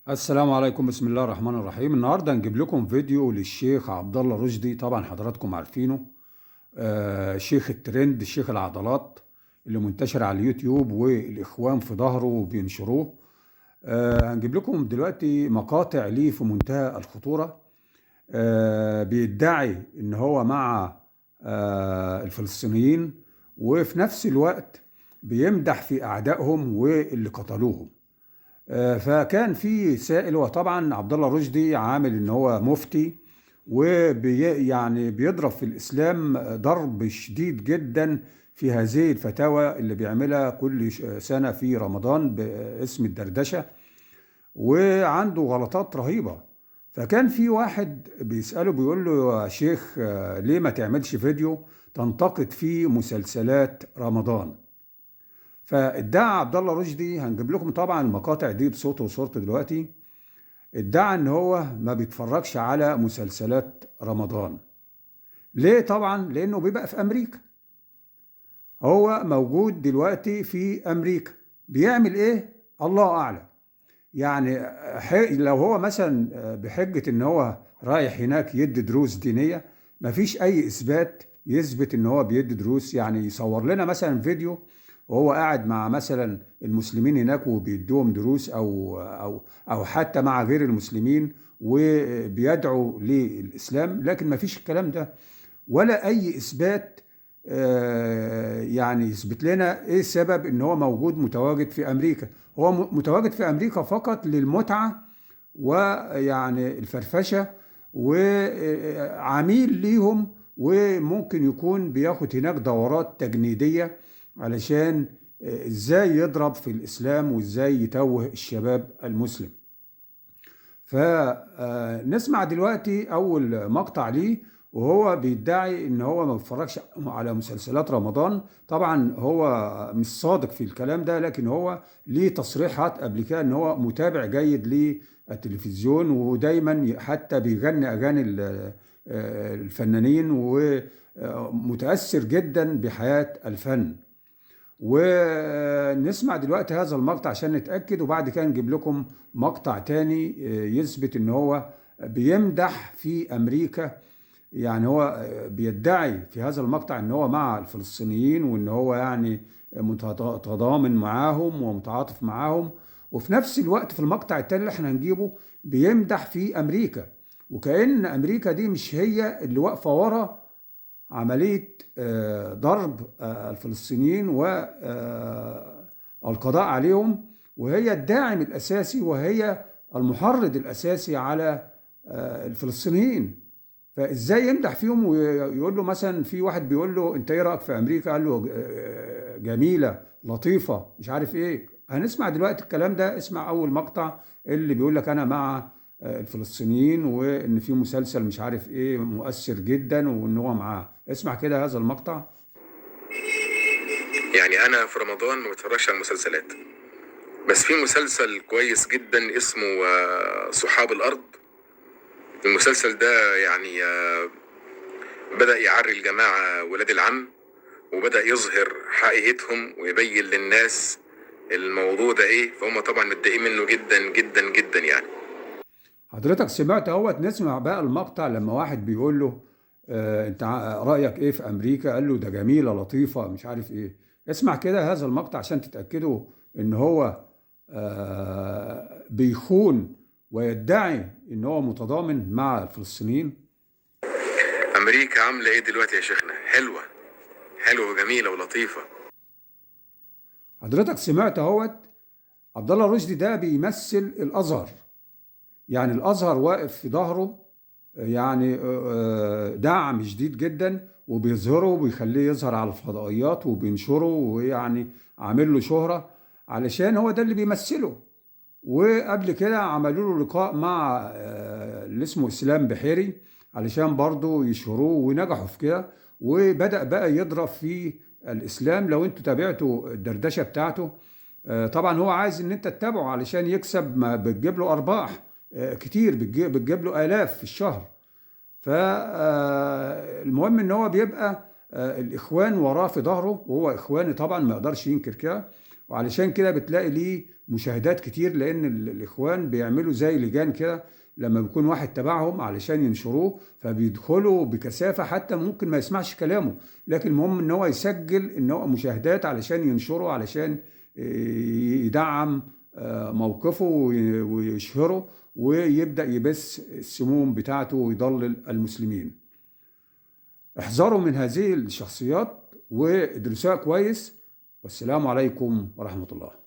السلام عليكم، بسم الله الرحمن الرحيم. النهارده هنجيب لكم فيديو للشيخ عبد الله رشدي. طبعا حضراتكم عارفينه. شيخ الترند، شيخ العضلات اللي منتشر على اليوتيوب والاخوان في ظهره بينشروه. هنجيب لكم دلوقتي مقاطع ليه في منتهى الخطورة. بيدعي ان هو مع الفلسطينيين، وفي نفس الوقت بيمدح في اعدائهم واللي قتلوهم. فكان في سائل، وطبعا عبد الله رشدي عامل ان هو مفتي، يعني بيضرب في الاسلام ضرب شديد جدا في هذه الفتاوى اللي بيعملها كل سنه في رمضان باسم الدردشه، وعنده غلطات رهيبه. فكان في واحد بيساله بيقول له: يا شيخ، ليه ما تعملش فيديو تنتقد فيه مسلسلات رمضان؟ فادعى عبد الله رشدي، هنجيب لكم طبعا المقاطع دي بصوته وصورته دلوقتي، ادعى ان هو ما بيتفرجش على مسلسلات رمضان. ليه؟ طبعا لانه بيبقى في امريكا. هو موجود دلوقتي في امريكا، بيعمل ايه الله اعلم. يعني لو هو مثلا بحجة ان هو رايح هناك يدي دروس دينية، مفيش اي اثبات يثبت ان هو بيدي دروس. يعني يصور لنا مثلا فيديو وهو قاعد مع مثلا المسلمين هناك وبيدوهم دروس، او حتى مع غير المسلمين وبيدعو للاسلام، لكن مفيش الكلام ده ولا اي اثبات. يعني يثبت لنا ايه السبب ان هو موجود متواجد في امريكا. هو متواجد في امريكا فقط للمتعة ويعني الفرفشة، وعميل ليهم، وممكن يكون بياخد هناك دورات تجنيدية علشان ازاي يضرب في الاسلام وازاي يتوه الشباب المسلم. فنسمع دلوقتي اول مقطع ليه، وهو بيدعي ان هو ما بيتفرجش على مسلسلات رمضان. طبعا هو مش صادق في الكلام ده، لكن هو ليه تصريحات قبل كده ان هو متابع جيد للتلفزيون، ودايما حتى بيغني اغاني الفنانين، ومتأثر جدا بحياة الفن. ونسمع دلوقتي هذا المقطع عشان نتأكد، وبعد كده نجيب لكم مقطع تاني يثبت ان هو بيمدح في امريكا. يعني هو بيدعي في هذا المقطع ان هو مع الفلسطينيين، وان هو يعني متضامن معاهم ومتعاطف معاهم، وفي نفس الوقت في المقطع التاني اللي احنا هنجيبه بيمدح في امريكا، وكأن امريكا دي مش هي اللي واقفة ورا عملية ضرب الفلسطينيين والقضاء عليهم، وهي الداعم الأساسي وهي المحرض الأساسي على الفلسطينيين. فإزاي يمدح فيهم ويقول له مثلا، في واحد بيقول له: أنت إيه رأيك في أمريكا؟ قال له: جميلة لطيفة مش عارف إيه. هنسمع دلوقتي الكلام ده. اسمع أول مقطع اللي بيقول لك أنا مع الفلسطينيين، وان في مسلسل مش عارف ايه مؤثر جدا وان هو معاه. اسمع كده هذا المقطع. يعني انا في رمضان ما بتفرجش على المسلسلات، بس في مسلسل كويس جدا اسمه صحاب الارض. المسلسل ده يعني بدأ يعري الجماعة ولاد العم، وبدأ يظهر حقيقتهم ويبين للناس الموضوع ده ايه، فهم طبعا متضايقين منه جدا جدا جدا يعني. حضرتك سمعت اهوت. نسمع بقى المقطع لما واحد بيقول له: انت رأيك ايه في امريكا؟ قال له: ده جميلة لطيفة مش عارف ايه. اسمع كده هذا المقطع عشان تتأكدوا ان هو بيخون ويدعي ان هو متضامن مع الفلسطينيين. امريكا عاملة ايه دلوقتي يا شيخنا؟ حلوة حلوة وجميلة ولطيفة. حضرتك سمعت اهوت. عبد الله رشدي ده بيمثل الازهر، يعني الازهر واقف في ظهره، يعني دعم شديد جدا، وبيظهره وبيخليه يظهر على الفضائيات وبينشره، ويعني عامل له شهرة علشان هو ده اللي بيمثله. وقبل كده عملوا له لقاء مع اللي اسمه اسلام بحيري علشان برضه يشهروه، ونجحوا في كده. وبدأ بقى يضرب في الاسلام. لو انتوا تابعتوا الدردشة بتاعته، طبعا هو عايز ان انت تتابعه علشان يكسب، ما بتجيب له ارباح كتير، بتجيب له آلاف في الشهر. فالمهم ان هو بيبقى الاخوان وراه في ظهره، وهو اخواني طبعا ما يقدرش ينكر كده، وعلشان كده بتلاقي ليه مشاهدات كتير، لان الاخوان بيعملوا زي لجان كده لما بيكون واحد تبعهم علشان ينشروه، فبيدخلوا بكثافة حتى ممكن ما يسمعش كلامه، لكن المهم ان هو يسجل ان هو مشاهدات علشان ينشره، علشان يدعم موقفه ويشهره، ويبدأ يبث السموم بتاعته ويضلل المسلمين. احذروا من هذه الشخصيات وادرسوها كويس، والسلام عليكم ورحمة الله.